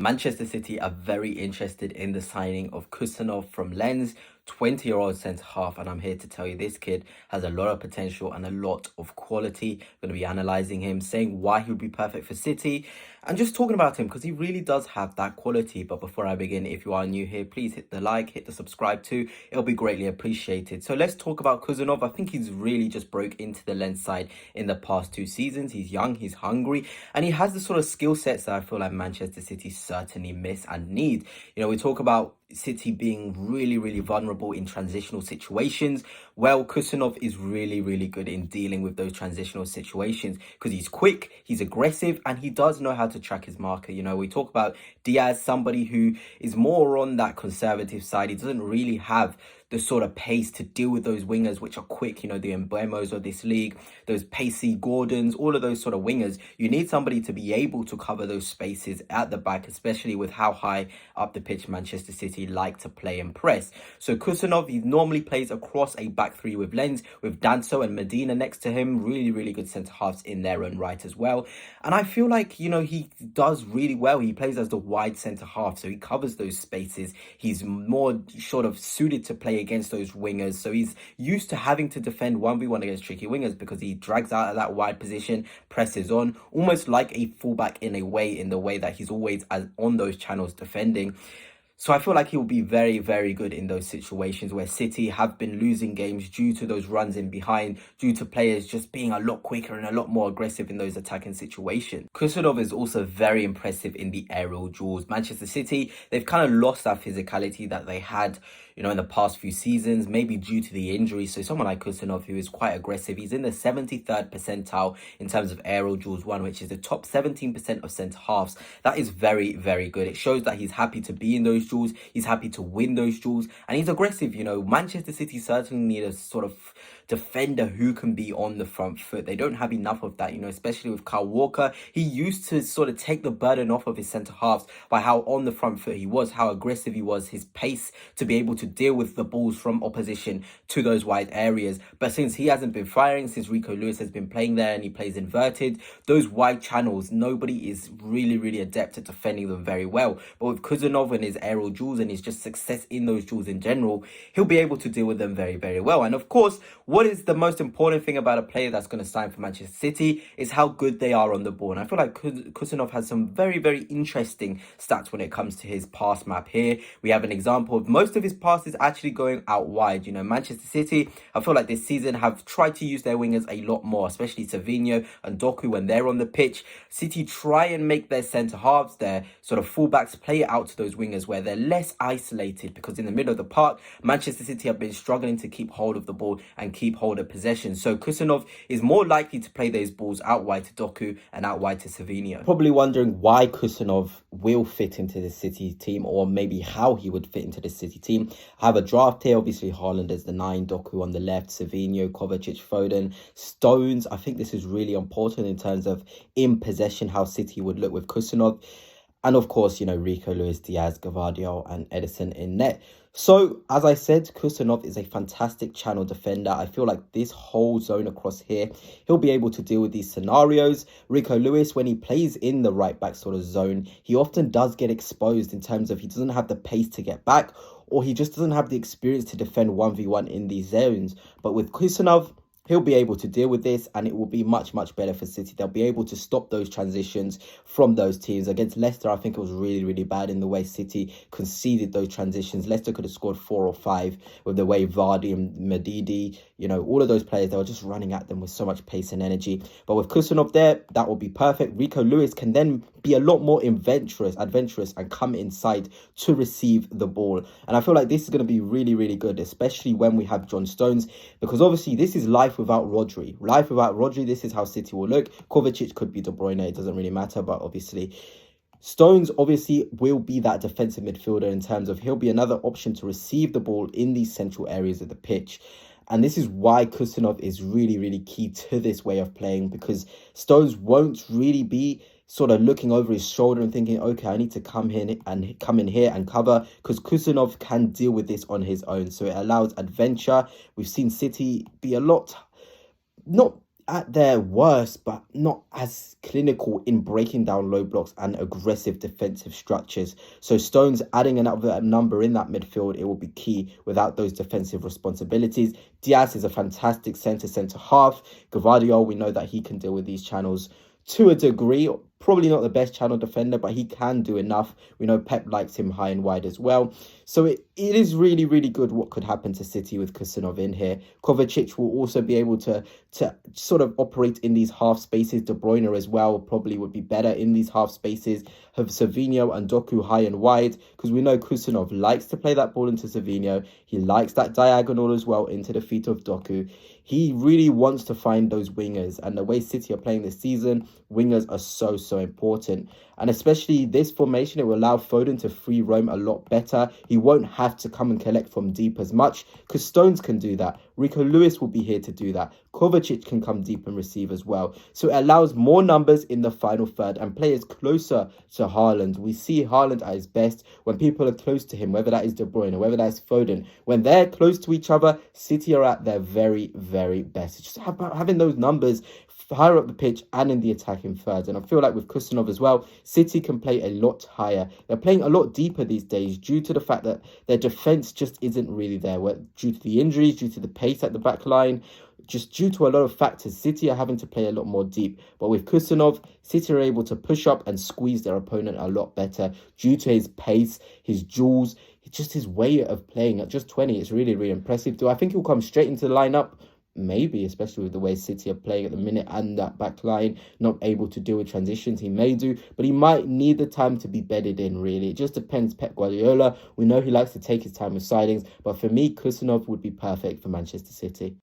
Manchester City are very interested in the signing of Khusanov from Lens, 20-year-old centre-half, and I'm here to tell you this kid has a lot of potential and a lot of quality. I'm going to be analysing him, saying why he would be perfect for City, and just talking about him because he really does have that quality. But before I begin, if you are new here, please hit the like, hit the subscribe too. It'll be greatly appreciated. So let's talk about Khusanov. I think he's really just broke into the Lens side in the past 2 seasons. He's young, he's hungry, and he has the sort of skill sets that I feel like Manchester City certainly miss and need. You know, we talk about City being really vulnerable in transitional situations. Well, Khusanov is really good in dealing with those transitional situations because he's quick, he's aggressive, and he does know how to track his marker. You know, we talk about Diaz, somebody who is more on that conservative side. He doesn't really have the sort of pace to deal with those wingers which are quick, you know, the Mbeumo's of this league, those pacey Gordons, all of those sort of wingers. You need somebody to be able to cover those spaces at the back, especially with how high up the pitch Manchester City like to play and press. So Khusanov, he normally plays across a back three with Lens, with Danso and Medina next to him. Really good centre-halves in their own right as well. And I feel like, you know, he does really well. He plays as the wide centre-half, so he covers those spaces. He's more sort of suited to play against those wingers, so he's used to having to defend 1v1 against tricky wingers because he drags out of that wide position, presses on, almost like a fullback in a way, in the way that he's always on those channels defending. So I feel like he'll be very good in those situations where City have been losing games due to those runs in behind, due to players just being a lot quicker and a lot more aggressive in those attacking situations. Khusanov is also very impressive in the aerial duels. Manchester City, they've kind of lost that physicality that they had, you know, in the past few seasons, maybe due to the injury. So someone like Khusanov, who is quite aggressive, he's in the 73rd percentile in terms of aerial duels won, which is the top 17% of centre-halves. That is very good. It shows that he's happy to be in those duels, he's happy to win those duels, and he's aggressive. You know, Manchester City certainly need a sort of defender who can be on the front foot. They don't have enough of that, you know, especially with Kyle Walker. He used to sort of take the burden off of his centre-halves by how on the front foot he was, how aggressive he was, his pace to be able to deal with the balls from opposition to those wide areas. But since he hasn't been firing, since Rico Lewis has been playing there and he plays inverted, those wide channels, nobody is really adept at defending them very well. But with Khusanov and his aerial duels and his just success in those duels in general, he'll be able to deal with them very well. And of course, what is the most important thing about a player that's going to sign for Manchester City is how good they are on the ball. And I feel like Khusanov has some very interesting stats when it comes to his pass map here. We have an example of most of his passes actually going out wide. You know, Manchester City, I feel like this season have tried to use their wingers a lot more, especially Savinho and Doku when they're on the pitch. City try and make their centre-halves, their sort of fullbacks, play it out to those wingers where they're less isolated, because in the middle of the park, Manchester City have been struggling to keep hold of the ball and keep hold of possession. So Khusanov is more likely to play those balls out wide to Doku and out wide to Savinho. Probably wondering why Khusanov will fit into the City team, or maybe how he would fit into the City team. I have a draft here. Obviously, Haaland as the 9, Doku on the left, Savinho, Kovacic, Foden, Stones. I think this is really important in terms of in possession, how City would look with Khusanov. And of course, you know, Rico Lewis, Diaz, Gvardiol and Edison in net. So, as I said, Khusanov is a fantastic channel defender. I feel like this whole zone across here, he'll be able to deal with these scenarios. Rico Lewis, when he plays in the right-back sort of zone, he often does get exposed in terms of he doesn't have the pace to get back, or he just doesn't have the experience to defend 1v1 in these zones. But with Khusanov, he'll be able to deal with this, and it will be much better for City. They'll be able to stop those transitions from those teams. Against Leicester, I think it was really bad in the way City conceded those transitions. Leicester could have scored 4 or 5 with the way Vardy and Medidi, you know, all of those players, they were just running at them with so much pace and energy. But with Khusanov there, that will be perfect. Rico Lewis can then be a lot more adventurous and come inside to receive the ball. And I feel like this is going to be really good, especially when we have John Stones, because obviously this is life without Rodri. Life without Rodri, this is how City will look. Kovacic could be De Bruyne, it doesn't really matter, but obviously Stones obviously will be that defensive midfielder in terms of he'll be another option to receive the ball in these central areas of the pitch. And this is why Khusanov is really key to this way of playing, because Stones won't really be sort of looking over his shoulder and thinking, okay, I need to come in here and cover, because Khusanov can deal with this on his own. So it allows adventure. We've seen City be a lot, not at their worst, but not as clinical in breaking down low blocks and aggressive defensive structures. So Stones adding another number in that midfield, it will be key without those defensive responsibilities. Diaz is a fantastic centre half. Gvardiol, we know that he can deal with these channels to a degree. Probably not the best channel defender, but he can do enough. We know Pep likes him high and wide as well. So it is really, really good what could happen to City with Khusanov in here. Kovacic will also be able to sort of operate in these half spaces. De Bruyne as well probably would be better in these half spaces. Have Savinho and Doku high and wide, because we know Khusanov likes to play that ball into Savinho. He likes that diagonal as well into the feet of Doku. He really wants to find those wingers, and the way City are playing this season, wingers are so important. And especially this formation, it will allow Foden to free roam a lot better. He won't have to come and collect from deep as much, because Stones can do that. Rico Lewis will be here to do that. Kovacic can come deep and receive as well. So it allows more numbers in the final third and players closer to Haaland. We see Haaland at his best when people are close to him, whether that is De Bruyne or whether that's Foden. When they're close to each other, City are at their very, very best. It's just about having those numbers higher up the pitch and in the attacking thirds. And I feel like with Khusanov as well, City can play a lot higher. They're playing a lot deeper these days due to the fact that their defence just isn't really there. Due to the injuries, due to the pace at the back line, just due to a lot of factors, City are having to play a lot more deep. But with Khusanov, City are able to push up and squeeze their opponent a lot better due to his pace, his jewels, just his way of playing. At just 20, it's really, really impressive. Do I think he'll come straight into the lineup? Maybe, especially with the way City are playing at the minute and that back line, not able to deal with transitions. He may do, but he might need the time to be bedded in, really. It just depends. Pep Guardiola, we know he likes to take his time with signings, but for me, Khusanov would be perfect for Manchester City.